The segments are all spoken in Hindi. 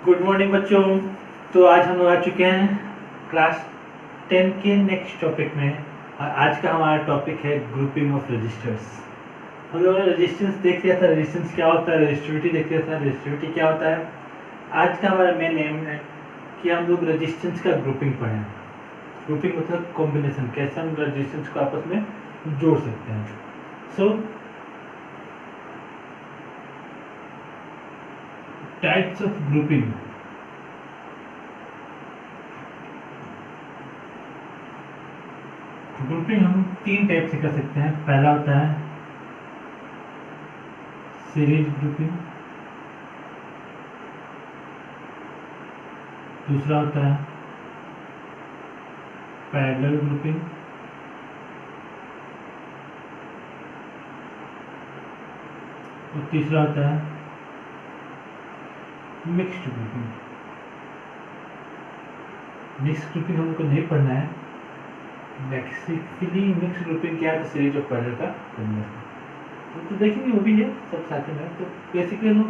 गुड मॉर्निंग बच्चों। तो आज हम लोग आ चुके हैं क्लास 10 के नेक्स्ट टॉपिक में। और आज का हमारा टॉपिक है ग्रुपिंग ऑफ रजिस्टर्स। हम लोगों ने रेजिस्टेंस देख लिया था, रेजिस्टेंस क्या होता है, रजिस्टिविटी देख लिया था, रजिस्टिविटी क्या होता है। आज का हमारा मेन एम है कि हम लोग रजिस्टेंस का ग्रुपिंग पढ़ें। ग्रुपिंग मतलब कॉम्बिनेशन, कैसे हम रजिस्टेंस को आपस में जोड़ सकते हैं। सो टाइप्स ऑफ ग्रुपिंग। ग्रुपिंग हम 3 टाइप से कर सकते हैं। पहला होता है सीरीज ग्रुपिंग, दूसरा होता है पैरेलल ग्रुपिंग, और तीसरा होता है मिक्स्ड ग्रुपिंग। मिक्स ग्रुपिंग हमको नहीं पढ़ना है। बेसिकली मिक्स ग्रुपिंग क्या है, तो सीरीज ऑफ पैरेलल का कॉम्बिनेशन तो देखेंगे, वो भी है सब साथ में। तो बेसिकली हम लोग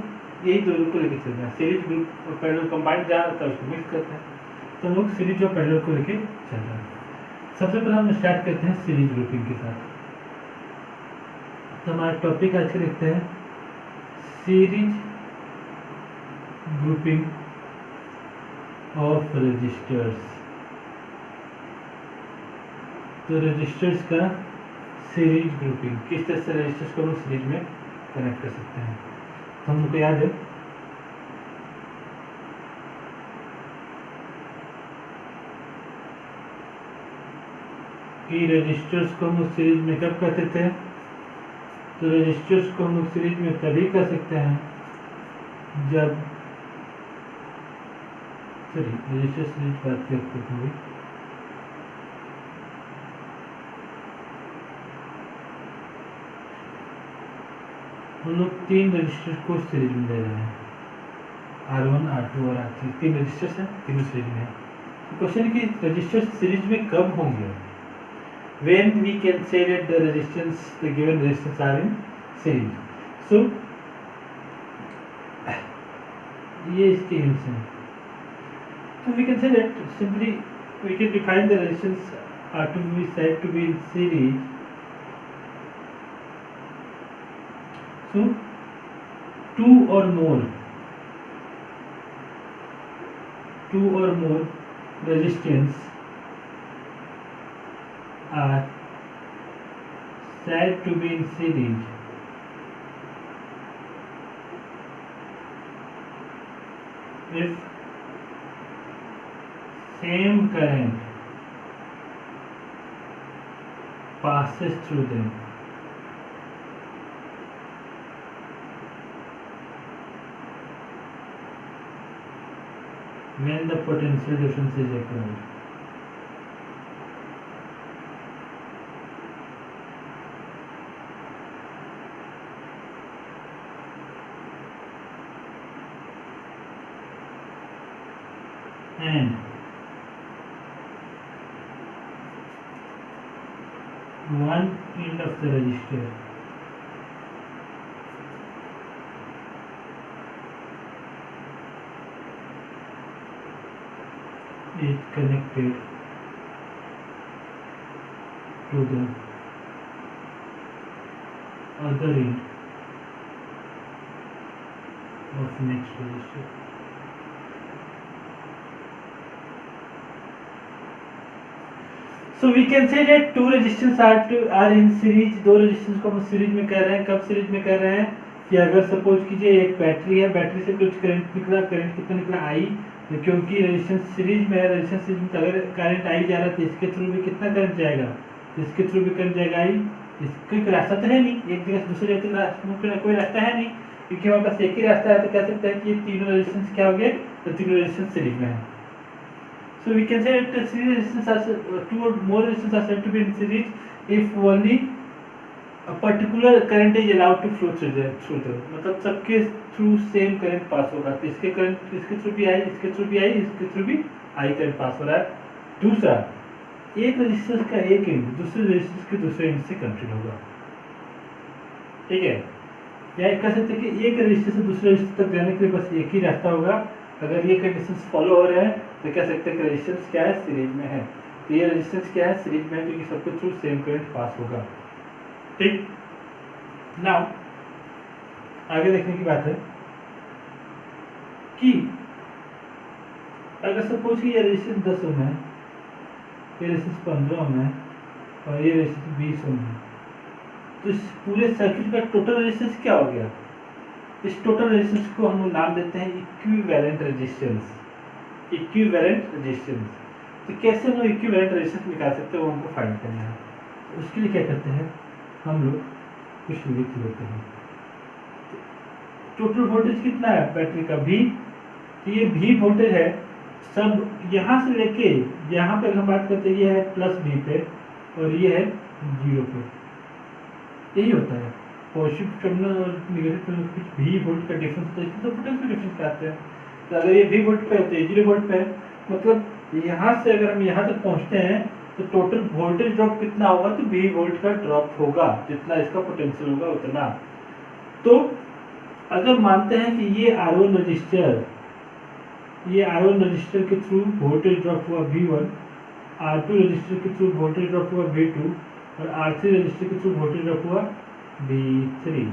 यही दो को लेकर चलते हैं। सीरीज ग्रुप और पैरेलल कंबाइंड जा रहा था, उसको मिक्स करते हैं। तो हम लोग सीरीज और पैरेलल को लेकर चल रहे हैं। सबसे पहले हम स्टार्ट करते हैं सीरीज ग्रुपिंग के साथ। तो हमारा टॉपिक आज के देखते हैं सीरीज ग्रुपिंग ऑफ रजिस्टर्स। तो रजिस्टर्स का सीरीज ग्रुपिंग, किस तरह से रजिस्टर्स को हम सीरीज में कनेक्ट कर सकते हैं। तो हम लोग को याद है कि रजिस्टर्स को हम लोग सीरीज में कब करते थे। तो रजिस्टर्स को हम लोग सीरीज में तभी कर सकते हैं जब रजिस्टर सीरीज बात करते हैं। हम लोग 3 रजिस्टर को सीरीज में ले रहे हैं, R1, R2 और R3। 3 रजिस्टर्स हैं, तीनों सीरीज में है। क्वेश्चन है कि रजिस्टर्स सीरीज में कब होंगे। When we can say that the resistance, the given resistance are in series. So ये इसके यूज हैं। So we can say that simply we can define the resistance are to be said to be in series. So two or more resistance are said to be in series if same current passes through them. When the potential difference is equal. And one end of the resistor is connected to the other end of next resistor. So we can say that two resistance are in series. 2 resistance को हम सीरीज में कर रहे हैं। कब सीरीज में कर रहे हैं कि अगर सपोज कीजिए एक बैटरी है, बैटरी से कुछ करंट निकला, करंट कितना निकला, आई। तो क्योंकि रेजिस्टेंस सीरीज में है, रेजिस्टेंस सीरीज में अगर करंट आई जा रहा है तो इसके थ्रू भी कितना करंट जाएगा, तो इसके थ्रू भी करंट जाएगा आई। इसका कोई रास्ता तो है नहीं, एक जगह से दूसरी जगह कोई रास्ता है नहीं, क्योंकि हमारे पास एक ही रास्ता है। तो कह सकते हैं कि ये तीनों रेजिस्टेंस क्या हो गए, तो तीनों रेजिस्टेंस सीरीज में है। So we can say that series resistance are 2 or more resistance are said to be in series if only a particular current is allowed to flow through them. मतलब सबके थ्रू सेम करंट पास होगा। तो इसके करंट इसके थ्रू भी आई, इसके थ्रू भी आई, इसके थ्रू भी आई करंट पास हो रहा है। दूसरा, एक रेजिस्टेंस का एक एंड दूसरे रेजिस्टेंस के दूसरे एंड से कनेक्टेड होगा। ठीक है, या कह सकते हैं कि एक रजिस्टर से दूसरे रजिस्टर तक जाने के लिए बस एक ही रास्ता होगा, अगर ये कंडीशंस फॉलो हो रहे हैं तो कह सकते हैं कि रेजिस्टेंस क्या है, सीरीज में है। तो ये रेजिस्टेंस क्या है, सीरीज में है, क्योंकि सबके थ्रू सेम करंट पास होगा। ठीक, नाउ आगे देखने की बात है कि अगर सपोज कि ये रेजिस्टेंस 10 ओम है, ये रेजिस्टेंस 15 ओम है और ये रेजिस्टेंस 20 ओम है, तो इस पूरे सर्किट का टोटल रेजिस्टेंस क्या हो गया? इस टोटल रेजिस्टेंस को हम लोग नाम देते हैं इक्विवेलेंट रेजिस्टेंस। Equivalent resistance. तो कैसे हम लोग इक्विवेलेंट रेजिस्टेंस निकाल सकते हैं, वो हमको फाइंड करना है। तो उसके लिए क्या करते हैं, हम लोग कुछ लिख लेते हैं। टोटल वोल्टेज कितना है बैटरी का, V। तो ये V वोल्टेज है, सब यहाँ से लेके यहाँ पे हम बात करते हैं, ये है प्लस V पे और ये है 0 पे। यही होता है पॉजिटिव टर्मिनल और नेगेटिव टर्मिनल के बीच V वोल्ट का डिफरेंस होता है, इसमें तो पोटेंशियल डिफरेंस कहते हैं। तो अगर ये V वोल्ट पे है तो ये 0 वोल्ट पे है, मतलब यहाँ से अगर हम यहाँ तक पहुँचते हैं तो टोटल वोल्टेज ड्रॉप कितना होगा, तो V वोल्ट का ड्रॉप होगा, जितना इसका पोटेंशियल होगा उतना। तो अगर मानते हैं कि ये R1 रजिस्टर, ये R1 रजिस्टर के थ्रू वोल्टेज ड्रॉप हुआ V1, R2 रजिस्टर के थ्रू वोल्टेज ड्रॉप हुआ V2 और R3 रजिस्टर के थ्रू वोल्टेज ड्रॉप हुआ V3,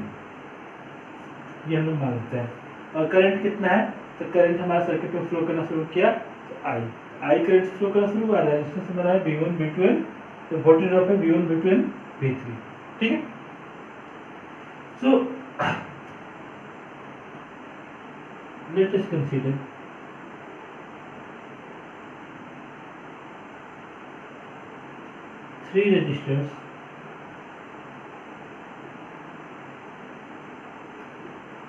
ये हम लोग मानते हैं। और करंट कितना है, तो करंट हमारा सर्किट में फ्लो करना शुरू किया तो I करंट फ्लो करना शुरू हुआ, रेजिस्टेंस हमारा है V1 V2 N, तो वोल्टेज ड्रॉप है V1 V2 N V3। ठीक है, सो let us consider three resistors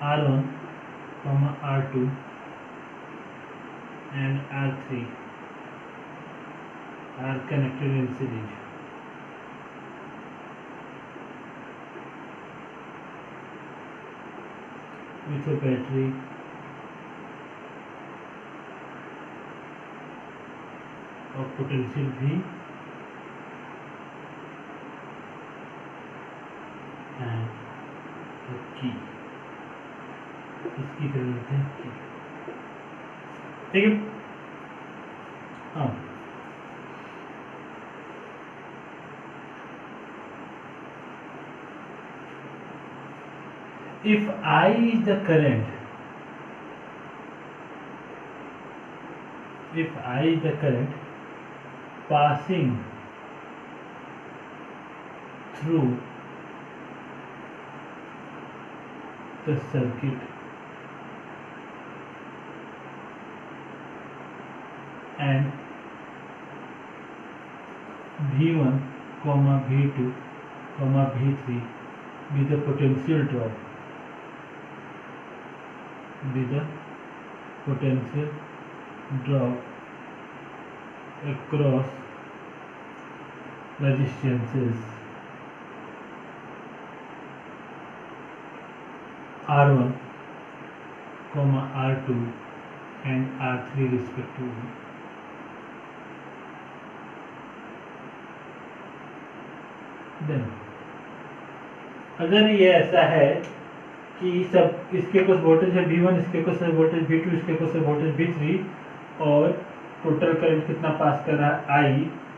R1, R2 and R3 are connected in series. With a battery of potential V and a key, इसकी कर लेते हैं की। ठीक है, हाँ, if I is the current, if I is the current passing through the circuit and V1, V2, V3 with the potential drop, with the potential drop across resistances R1, R2 and R3 respectively. Then अगर ये ऐसा है कि सब इसके कुछ वोल्टेज है V1, इसके कुछ वोल्टेज V2, इसके कुछ वोल्टेज V3 और टोटल करंट कितना पास कर रहा है I,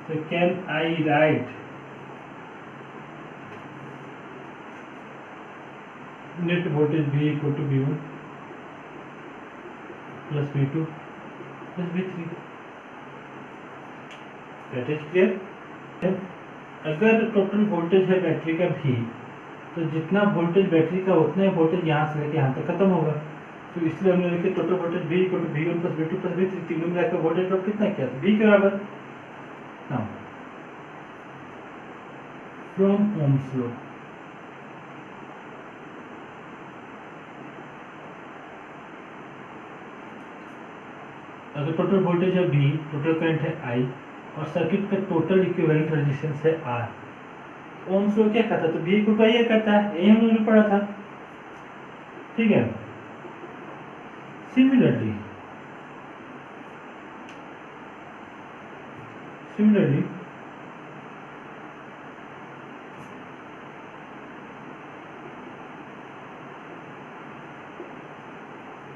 तो can I write net voltage V equal to V1 plus V2 plus V3। That is clear. अगर टोटल वोल्टेज है बैटरी का V, तो जितना वोल्टेज बैटरी का उतना ही वोल्टेज यहाँ से लेके यहाँ तक खत्म होगा। तो इसलिए हमने लिखे total voltage V equal to V1 plus V2 plus V3, तीनों मिलाकर वोल्टेज ड्रॉप कितना किया, तो V के बराबर। नाउ फ्रॉम ओम्स लॉ, अगर टोटल वोल्टेज है V, टोटल करंट है I और सर्किट का टोटल इक्विवेलेंट रेजिस्टेंस है R, ओम्स लॉ क्या कहता है, तो V इक्वल टू I कहता है, यही हम लोगों ने पढ़ा था। ठीक है, सिमिलरली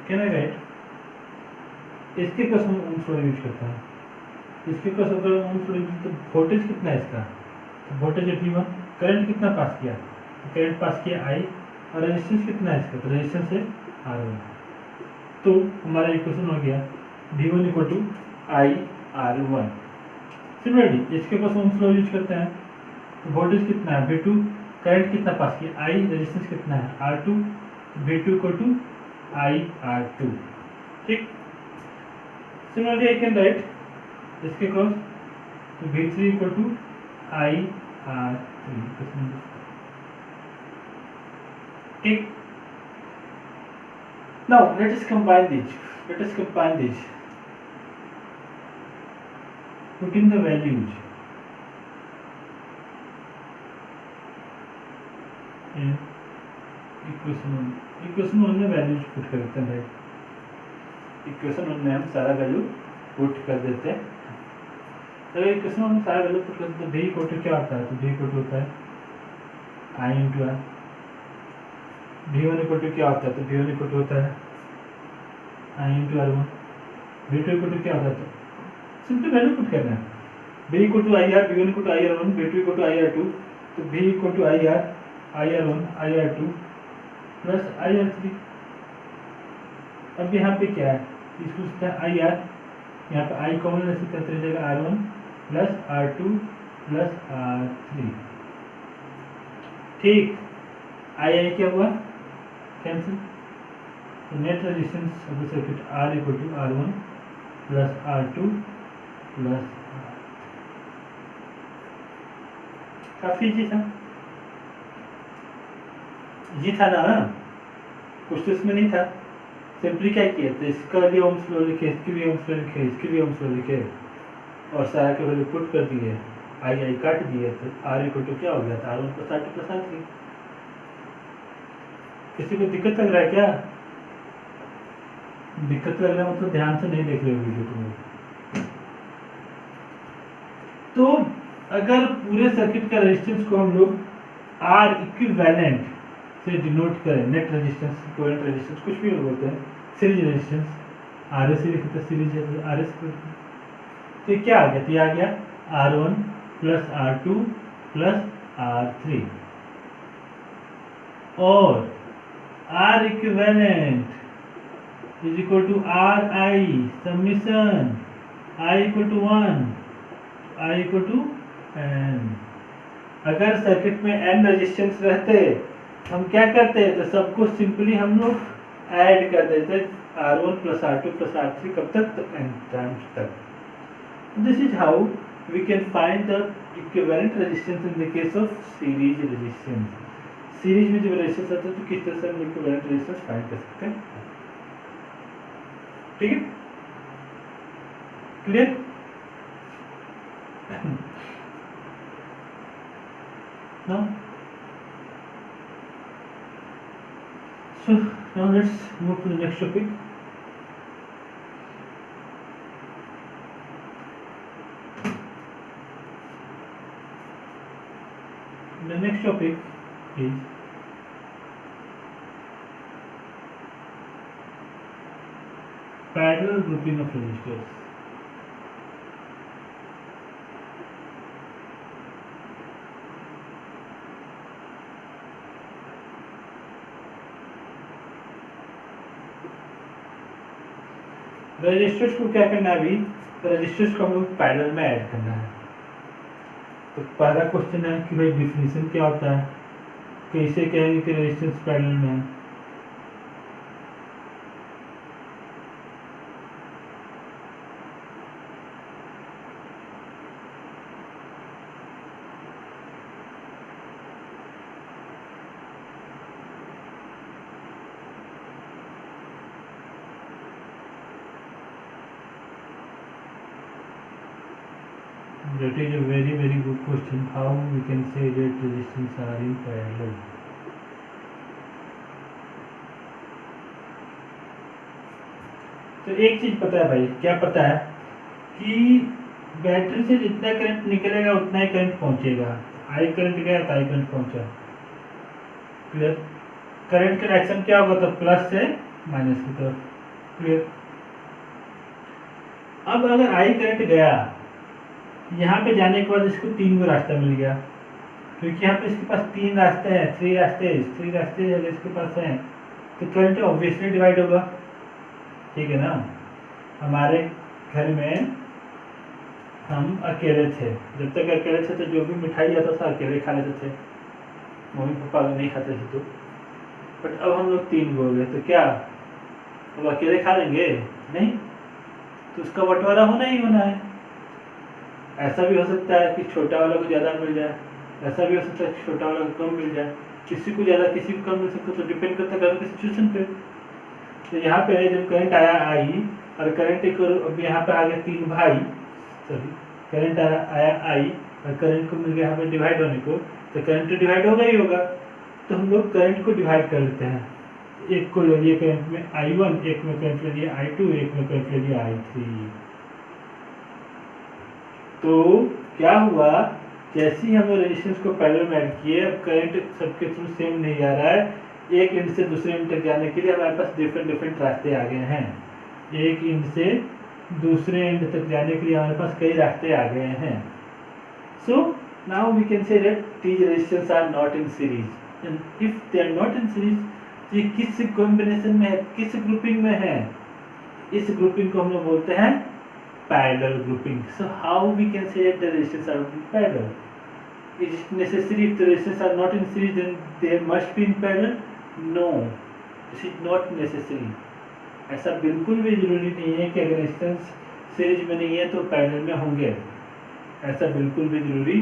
can I write इसके पास हम ओम्स लॉ यूज करते हैं। इसके पास अगर ओम्स लॉ यूज तो वोल्टेज कितना है इसका, तो वोल्टेज है V1, करंट कितना पास किया, तो करंट पास किया I, और रेजिस्टेंस कितना है इसका, तो रेजिस्टेंस है R1। तो हमारा इक्वेशन हो गया V1 equal to IR1। Similarly इसके पास ओम्स लॉ यूज करते हैं, तो वोल्टेज कितना है V2, करंट कितना पास किया I, रेजिस्टेंस कितना है R2, V2 equal to IR2। ठीक, सिमिलरली आई कैन राइट इसके क्रॉस, तो V3 इक्वल टू IR3। ठीक, now let us combine these, putting the values in equation 1 में वैल्यूज पुट कर देते हैं। इक्वेशन 1 में हम सारा वैल्यू पुट कर देते हैं। तो इक्वेशन 1 में सारा वैल्यू पुट कर देते हैं। V इक्वल टू क्या होता है, तो V इक्वल टू होता है I into R। V1 equal to क्या होता है, तो V1 इक्वल टू होता है I into R1। V2 equal to क्या होता है, तो सिंपल वैल्यू पुट करना है। V equal to IR, V1 equal to IR1, V2 equal to IR2, तो V equal to IR, IR1, IR2 plus IR3। अब यहाँ पे क्या है, इसको सकता है IR, यहाँ पे I कॉमन ले सकते हैं, तो जाएगा R1 plus R2 plus R3। ठीक, I क्या हुआ, कैंसिल, तो net resistance of the circuit R equal to R1 plus R2 plus काफी इजी था, ये था ना, कुछ तो इसमें नहीं था। सिंपली क्या किया, तो इसका लिए ओम्स लॉ लिखे, इसके लिए ओम्स लॉ लिखे, इसके लिए ओम्स लॉ लिखे, और सारा के वैल्यू पुट कर दिए, आई काट दिए, तो R इक्वल टू क्या हो गया था, R1 plus R2 plus R3। किसी को दिक्कत लग रहा है क्या, दिक्कत लग रहा है मतलब ध्यान से नहीं देख रहे हो वीडियो को। तो अगर पूरे सर्किट का रेजिस्टेंस को हम लोग R इक्विवेलेंट से डिनोट करें, नेट रेजिस्टेंस, इक्विवेलेंट रेजिस्टेंस, कुछ भी बोलते हैं, सीरीज रेजिस्टेंस, RS से लिखते हैं, सीरीज RS, तो ये क्या आ गया, तो ये आ गया R1 plus R2 plus R3, और R equivalent is equal to RI summation I equal to 1, I equal to N। अगर सर्किट में N रेजिस्टेंस रहते हम क्या करते हैं, तो सबको सिंपली हम लोग ऐड कर देते, R1 plus R2 plus R3, कब तक, तो N टाइम्स तक। This is how we can find the equivalent resistance in the case of series resistance. Series में जब रेजिस्टेंस आता है तो किस तरह से हम इक्विवेलेंट रेजिस्टेंस फाइंड कर सकते हैं। ठीक है, clear. Now, so now let's move to the next topic. The next topic is parallel grouping of resistors. Resistors को क्या करना है, अभी रजिस्टर्स को हम लोग पैरेलल में ऐड करना है। तो पहला क्वेश्चन है कि भाई डिफिनीशन क्या होता है, कैसे कहेंगे कि रेजिस्टेंस पैरेलल में है। That is a very very good question. How we can say that resistance are in parallel? तो एक चीज पता है भाई, क्या पता है कि बैटरी से जितना करंट निकलेगा उतना ही करंट पहुंचेगा। आई करंट गया तो आई करंट पहुंचा, क्लियर। करंट का डायरेक्शन क्या होगा, तो प्लस से माइनस की तरफ, क्लियर। अब अगर आई करंट गया, यहाँ पे जाने के बाद इसको 3 को रास्ता मिल गया, क्योंकि यहाँ पे इसके पास 3 रास्ते हैं, 3 रास्ते अगर इसके पास हैं तो करंट ऑब्वियसली डिवाइड होगा, ठीक है ना। हमारे घर में हम अकेले थे, जब तक अकेले थे तो जो भी मिठाई आता था अकेले खा लेते थे, मम्मी पापा नहीं खाते थे तो। बट अब हम लोग 3 हो गए तो क्या अब अकेले खा लेंगे? नहीं, तो उसका बंटवारा होना ही होना है। ऐसा भी हो सकता है कि छोटा वाला को ज़्यादा मिल जाए, ऐसा भी हो सकता है कि छोटा वाला को कम मिल जाए, किसी को ज़्यादा किसी को कम मिल सकता है, तो डिपेंड करता है घर की सिचुएशन पे। तो यहाँ पे जब करंट आया आई और करंट एक, अब यहाँ पे आ गया 3 भाई, सॉरी करंट आया आई और करंट को मिल गया यहाँ पे डिवाइड होने को, तो करंट तो डिवाइड होगा ही होगा। तो हम लोग करंट को डिवाइड कर लेते हैं, एक को ले लिए करंट में I1, एक में करंट ले लिए I2, एक में करंट ले लिए I3। तो क्या हुआ, जैसे ही हमने रेजिस्टेंस को पैरेलल में ऐड किए, अब करंट सबके थ्रू सेम नहीं जा रहा है, एक एंड से दूसरे एंड तक जाने के लिए हमारे पास डिफरेंट रास्ते आ गए हैं। एक एंड से दूसरे एंड तक जाने के लिए हमारे पास कई रास्ते आ गए हैं। So now we can say that these resistors are not in series, and if they are not in series, तो ये किस कॉम्बिनेशन में है, किस ग्रुपिंग में है? इस ग्रुपिंग को हम लोग बोलते हैं parallel grouping. So how we can say that the resistors are in parallel? Is it necessary if the resistors are not in series then they must be in parallel? No, this is not necessary. ऐसा बिल्कुल भी जरूरी नहीं है कि अगर रेजिस्टेंस सीरीज में नहीं है तो पैरेलल में होंगे, ऐसा बिल्कुल भी जरूरी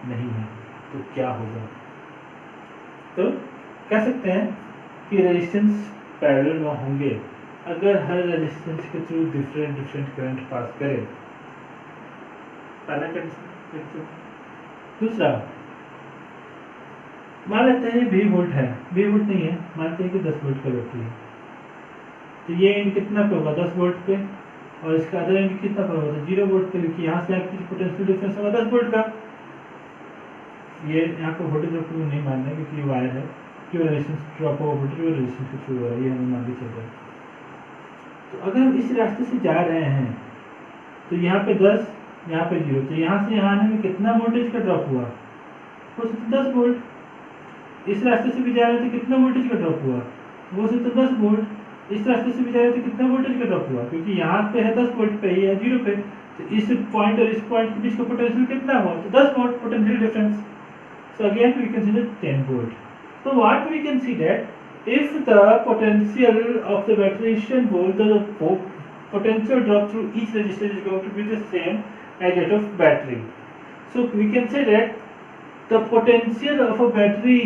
नहीं है। तो क्या होगा, तो कह सकते हैं कि रेजिस्टेंस पैरेलल में होंगे अगर हर रेजिस्टेंस के थ्रू डिफरेंट करंट पास करे, पहला कंडीशन। दूसरा, मान लेते हैं 20 वोल्ट है, 20 वोल्ट नहीं है, मानते हैं कि 10 वोल्ट का बैटरी है, तो ये एंड कितना पे होगा 10 वोल्ट पे, और इसका अदर एंड कितना पे होगा 0 वोल्ट पे, क्योंकि यहाँ से आपकी पोटेंशियल डिफरेंस होगा 10 वोल्ट का। ये यहाँ पे वोल्टेज ड्रॉप नहीं मानना है क्योंकि ये वायर है, कि रेजिस्टेंस ड्रॉप होगा वोल्टेज और रेजिस्टेंस के थ्रू हो रहा है, ये हमें मान के चल रहा है। तो अगर हम इस रास्ते से जा रहे हैं तो यहाँ पे 10, यहाँ पे 0, तो यहाँ से यहाँ आने में कितना वोल्टेज का ड्रॉप हुआ, वो सिर्फ 10 वोल्ट। इस रास्ते से भी जा रहे थे, कितना वोल्टेज का ड्रॉप हुआ, वो सिर्फ 10 वोल्ट। इस रास्ते से भी जा रहे थे, कितना वोल्टेज का ड्रॉप हुआ, क्योंकि यहाँ पे है 10 वोल्ट पे, ये है 0 पे, तो इस पॉइंट और इस पॉइंट के बीच का पोटेंशियल कितना हुआ, तो 10 volt potential difference. So again we consider 10 volt. So what we can see that if the potential of the battery is 10 volt, the potential drop through each resistor is going to be the same as that of battery. So we can say that the potential of a battery,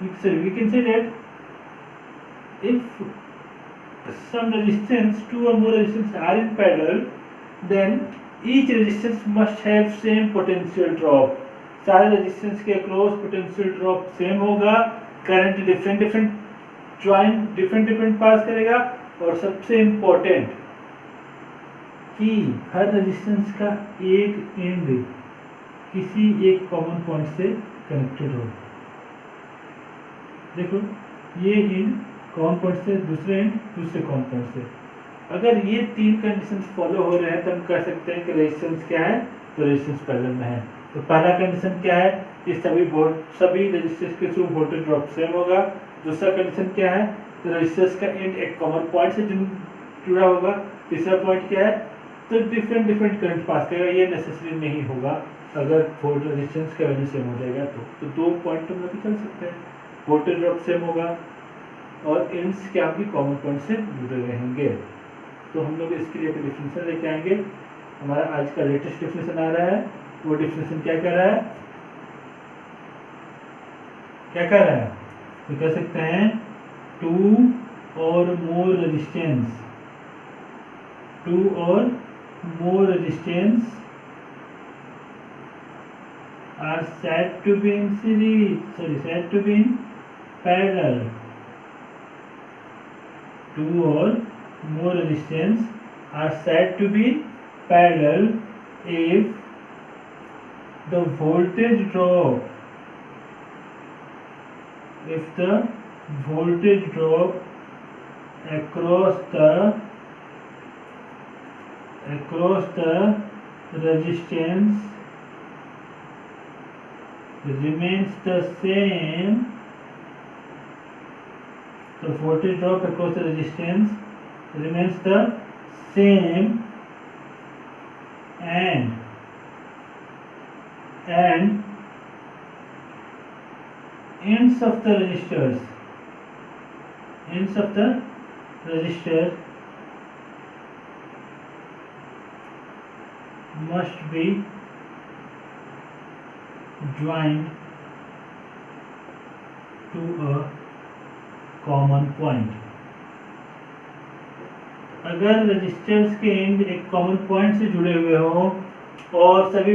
we can say that if some resistance, 2 or more resistance are in parallel, then each resistance must have same potential drop. सारे रेजिस्टेंस के अक्रॉस पोटेंशियल ड्रॉप सेम होगा, करंट डिफरेंट पास करेगा, और सबसे इम्पोर्टेंट कि हर रेजिस्टेंस का एक एंड किसी एक कॉमन पॉइंट से कनेक्टेड हो। देखो ये एंड कॉमन पॉइंट से, दूसरे एंड दूसरे कॉमन पॉइंट से। अगर ये 3 कंडीशंस फॉलो हो रहे हैं तो हम कह सकते हैं कि रेजिस्टेंस क्या है, तो रेजिस्टेंस पैरेलल में है। तो पहला कंडीशन क्या है कि सभी रेजिस्टेंस के थ्रू वोल्टेज ड्रॉप सेम होगा। दूसरा कंडीशन क्या है, तो रेजिस्टेंस का एंड एक कॉमन पॉइंट से जुड़ा होगा। तीसरा पॉइंट क्या है, तो डिफरेंट करंट पास करेगा। ये नेसेसरी नहीं होगा अगर वोल्टेज रेजिस्टेंस का वैल्यू सेम हो जाएगा तो 2 पॉइंट हम लोग चल सकते हैं, वोल्टेज ड्रॉप सेम होगा और एंड्स क्या होगी, कॉमन पॉइंट से जुड़े रहेंगे। तो हम लोग इसके लिए डिफिनेशन लेके आएंगे। हमारा आज का लेटेस्ट डिफिनेशन आ रहा है, वो डिफिनेशन क्या कह रहा है, तो कह सकते हैं 2 और more resistance are said to be in parallel. 2 or more resistance are said to be parallel if the voltage drop across the across the resistance remains the same. The voltage drop across the resistance remains the same, and ends of the resistor must be joined to a common point. अगर रेजिस्टर्स के एंड एक कॉमन पॉइंट से जुड़े हुए हो और सभी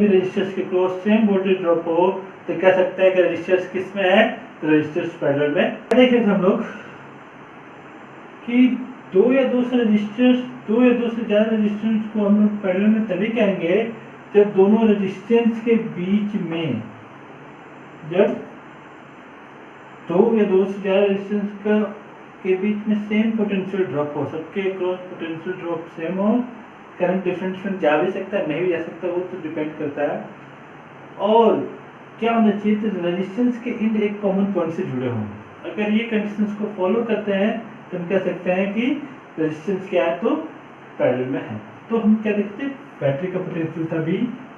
रेजिस्टर्स के क्रॉस सेम वोल्टेज ड्रॉप हो, तो कह सकते हैं कि रेजिस्टर्स किस में है, तो रेजिस्टर्स पैरेलल में। देखें हम लोग कि दो या दो से ज्यादा रेजिस्टेंस को हम लोग पैरेलल में तभी कहेंगे जब दोनों रेजिस्टेंस के बीच में, जब दो या दो से ज्यादा रेजिस्टेंस के बीच में सेम पोटेंशियल ड्रॉप हो, सबके क्रॉस पोटेंशियल ड्रॉप सेम हो। करंट डिफरेंस जा भी सकता है, नहीं भी जा सकता, वो तो डिपेंड करता है। और क्या होना चाहिए, तो रेजिस्टेंस के एंड एक कॉमन पॉइंट से जुड़े हों। अगर ये कंडीशंस को फॉलो करते हैं तो हम कह सकते हैं कि रेजिस्टेंस क्या है, तो पैरेलल में है। तो हम क्या देखते हैं, बैटरी का पोटेंशियल था V,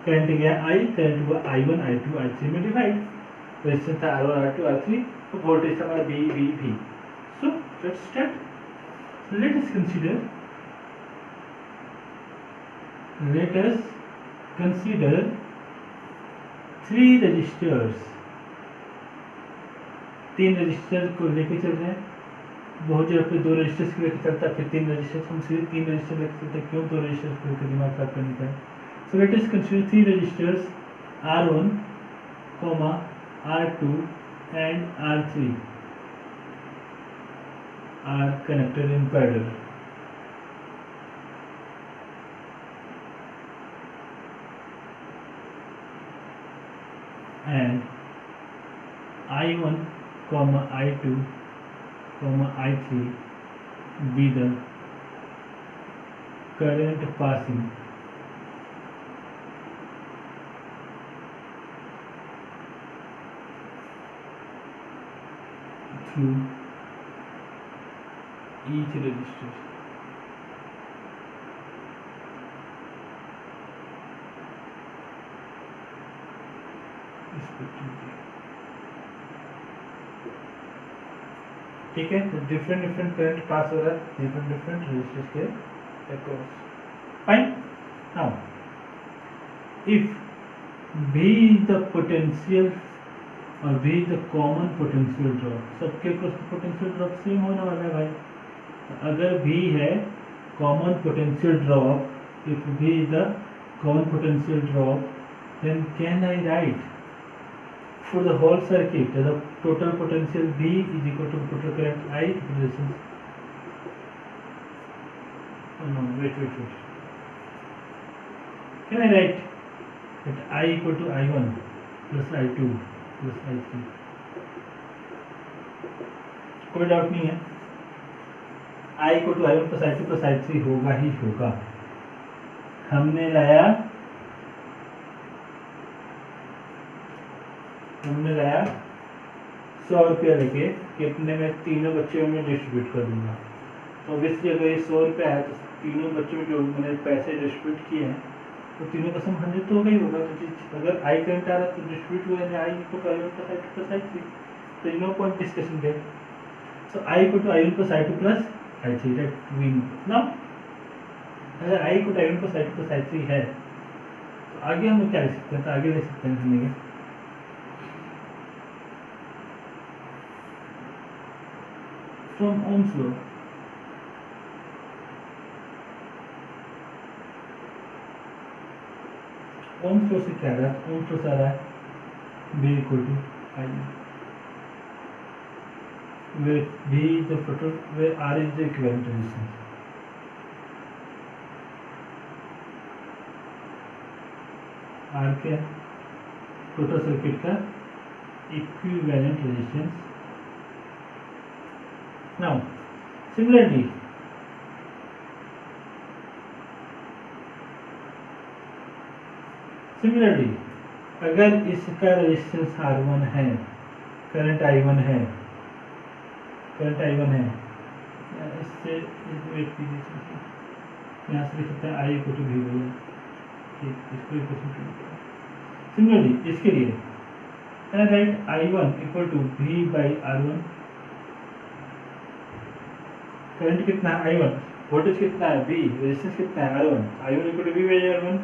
करंट गया I, करंट हुआ I1 I2 I3 में डिवाइड, रेजिस्टेंस था R1 R2 R3, तो वोल्टेज था हमारा V। So let's start. Let us consider three resistors. तीन रजिस्टर को लेके चल रहे हैं। बहुत जगह पे दो रजिस्टर्स को लेकर चलता है, फिर तीन रजिस्टर्स, हम सीधे तीन रजिस्टर लेकर चलते हैं। क्यों दो रजिस्टर्स को लेकर दिमाग खराब करने का है। So let us consider three resistors R1, R2 and R3 are connected in parallel. And I1, I2, I3 be the current passing through each resistor. ठीक है, तो डिफरेंट करंट पास हो रहा है डिफरेंट रेजिस्टर्स के across. Fine. Now if V is the potential और V is the common potential drop, सबके अक्रॉस पोटेंशियल ड्रॉप सेम होने वाला है भाई। अगर V है common potential drop, if V is the common potential drop, then can I write for the whole circuit the total potential V is equal to total current I resistance. Oh no, wait. Can I write that I equal to I1 plus I2 plus I3? कोई डाउट नहीं है, I equal to I1 plus I2 plus I3 होगा ही होगा। हमने लाया 100 रुपया लेके कि अपने में तीनों बच्चों में डिस्ट्रीब्यूट कर दूंगा। तो ऑब्वियसली अगर ये 100 रुपया है तो तीनों बच्चों में जो मैंने पैसे डिस्ट्रीब्यूट किए हैं तो तीनों का सम 100 तो होगा ही होगा। तो अगर आई करंट आ रहा है तो डिस्ट्रीब्यूट हुआ है I equal to I1 plus I2 plus I3, तो no point discussion there. So I equal to I1 plus I2 plus I3, that we know. Now अगर I equal to I1 plus I2 plus I3 है तो आगे हम क्या लिख सकते हैं, तो आगे लिख सकते हैं हमने from Ohm's law, Ohm's law से क्या आ रहा है, Ohm's law से आ रहा है V equal to I, where V is the total, where R is the equivalent resistance. R क्या है, टोटल सर्किट का equivalent resistance. Now, similarly, similarly अगर इसका रेजिस्टेंस R1 है, करंट I1 है, इससे वेट कीजिए, यहाँ से लिख सकते हैं I equal to V by R. ठीक, इसको इक्वेशन सिमिलरली इसके लिए write I1 equal to V by R1। Current कितना है I1, वोल्टेज कितना है V, रेजिस्टेंस कितना है R1, I1 equal to V by R1,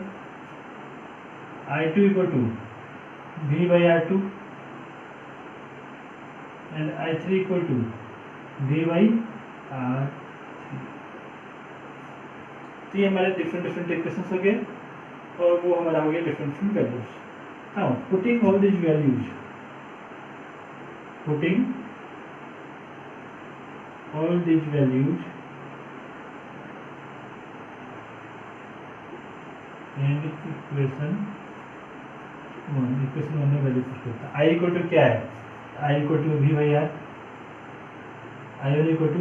I2 equal to V by R2 and I3 equal to V by R3। तो ये हमारे डिफरेंट इक्वेशंस हो गए और वो हमारा हो गया different values. Now putting all this values, all these values and equation 1 में वैल्यू पुट करता है। I इक्वल टू क्या है, I equal to V by R, I1 equal to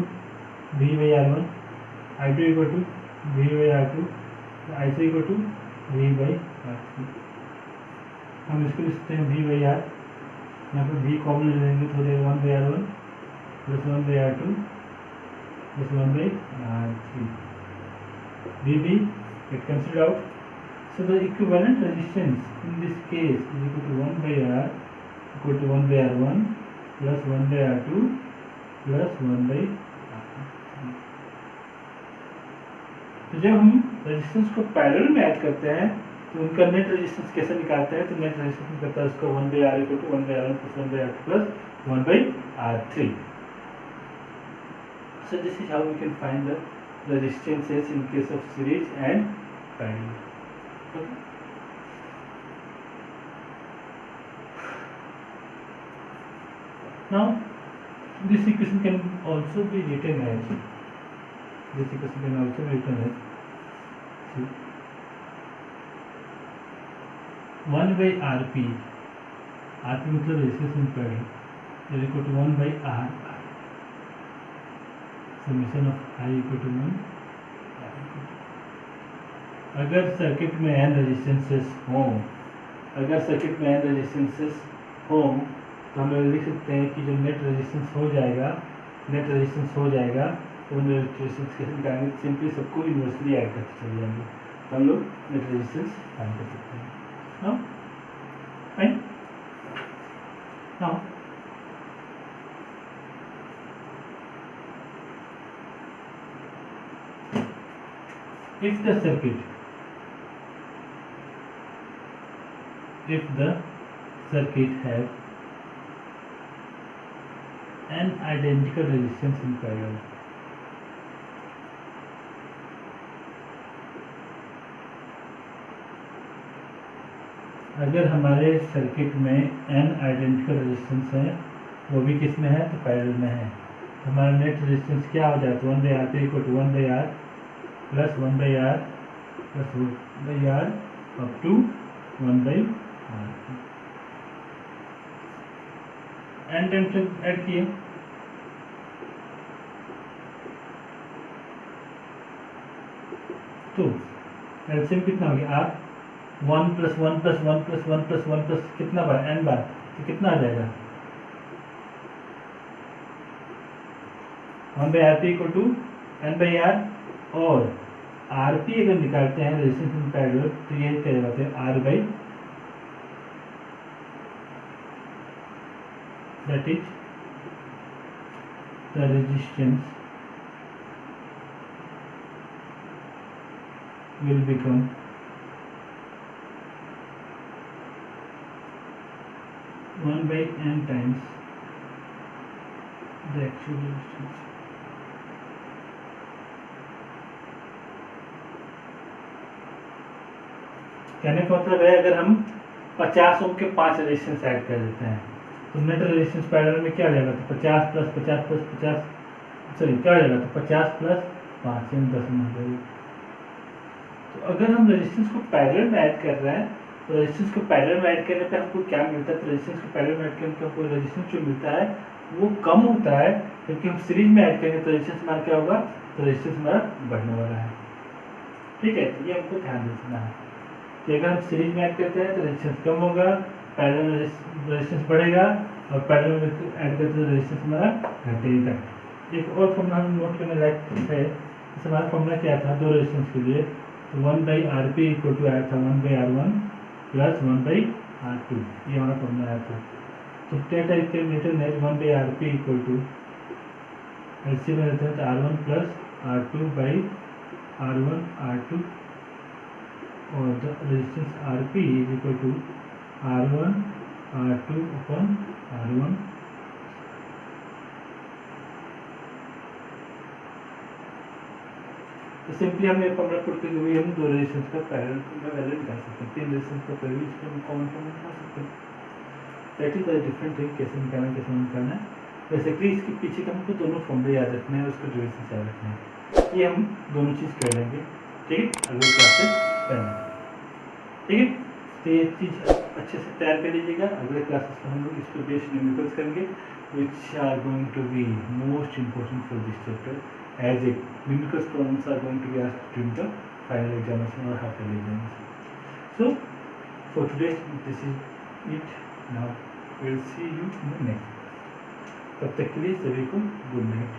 V by R1, I2 equal to V by R2, I3 equal to V by R3। हम इसको लिखते हैं V बाई R, यहाँ पर V कॉमन ले लेंगे तो 1 by R1 plus 1 by R2 plus 1 by R3. VB get considered out. So the equivalent resistance in this case is equal to 1 by R equal to 1 by R1 plus 1 by R2 plus 1 by R3. तो जब हम रेजिस्टेंस को पैरेलल में ऐड करते हैं तो उनका नेट रेजिस्टेंस कैसे निकालते हैं, तो नेट रेजिस्टेंस करता है उसका 1 by R equal to 1 by R1 plus 1 by R2 plus 1 by R3. So this is how we can find the resistances in case of series and parallel. Okay. Now this equation can also be written as 1 by RP, RP मतलब resistance impedance is equal to 1 by R, summation of I equal to 1। अगर सर्किट में n रेजिस्टेंसेस हों, तो हम लोग लिख सकते हैं कि जो नेट रेजिस्टेंस हो जाएगा तो उन रेजिस्टेंस के निकालेंगे, सिंपली सबको इन्वर्सली ऐड करते चले जाएंगे तो हम लोग नेट रेजिस्टेंस फाइंड कर सकते हैं। Fine. Now if the circuit has an identical resistance in parallel, अगर हमारे सर्किट में n आइडेंटिकल रेजिस्टेंस है, वो भी किस में है, तो पैरेलल में है, तो हमारा नेट रेजिस्टेंस क्या हो जाएगा, 1 by R equal to 1 by R plus 1 by R plus 1 by R up to 1 by R। N time तक ऐड किए, तो एलसीएम कितना हो गया, R 1 plus 1 plus 1 plus 1 plus 1 plus कितना बार, n बार, तो कितना आ जाएगा 1 by RP equal to n by R, और RP अगर निकालते हैं रेजिस्टेंस इन पैरेलल तो ये क्या जाते हैं R by, that is the resistance will become 1 by n times the actual resistance। कहने का मतलब है अगर हम 50 ओम के 5 रेजिस्टेंस ऐड कर देते हैं तो नेट रेजिस्टेंस पैरेलल में क्या हो जाएगा, तो 50 प्लस 50 प्लस 50 सॉरी क्या हो जाएगा, तो 50 प्लस 5 यानी 10 हो जाएगा। तो अगर हम रेजिस्टेंस को पैरेलल में ऐड कर रहे हैं तो रेजिस्टेंस को पैरेलल में ऐड करने पे हमको क्या मिलता है, तो रेजिस्टेंस को पैरेलल में ऐड करने पे हमको रेजिस्टेंस जो मिलता है वो कम होता है, क्योंकि हम सीरीज में ऐड करेंगे तो रेजिस्टेंस हमारा क्या होगा, तो रेजिस्टेंस हमारा बढ़ने वाला है। ठीक है, तो ये हमको ध्यान रखना है। कि अगर हम सीरीज में ऐड करते हैं तो रेजिस्टेंस कम होगा, पैरेलल में रेजिस्टेंस बढ़ेगा, और पैरेलल में ऐड करते हैं तो रेजिस्टेंस हमारा घटेगा। एक और फॉर्मूला हम नोट करने लायक है, जैसे हमारा फॉर्मूला क्या था दो रेजिस्टेंस के लिए, तो 1/RP इक्वल टू आया था 1/R1 प्लस 1/R2, ये हमारा फॉर्मूला आया था। तो क्या टाइप के न्यूटन है 1/RP इक्वल टू एलसीएम में रहता है तो R1 प्लस R2/R1 R2, और the resistance RP is equal to R1 R2 upon R1। तो सिंपली हम ये फॉर्मूला पुट करके भी हम दो रेजिस्टेंस का पैरेलल का वैल्यू निकाल सकते हैं, तीन रेजिस्टेंस का पैरेलल इसको हम कॉमन फॉर्म निकाल सकते हैं। That is the different thing, कैसे निकालना कैसे नहीं निकालना। बेसिकली इसके पीछे का हमको दोनों फॉर्मूले याद रखना है, उसको डिविजन याद रखना है। ये हम दोनों चीज़ कर लेंगे, ठीक है, अगले क्लासेस पहले, ठीक है। तो ये चीज़ अच्छे से तैयार कर लीजिएगा। अगले क्लासेस में हम लोग इस पर बेस्ड न्यूमेरिकल्स करेंगे which are going to be most important for this chapter, as a numericals problems are going to be asked during the final examination or half yearly examination. So for today this is it. Now we'll see you in the next. तब तक के लिए सभी को गुड नाइट।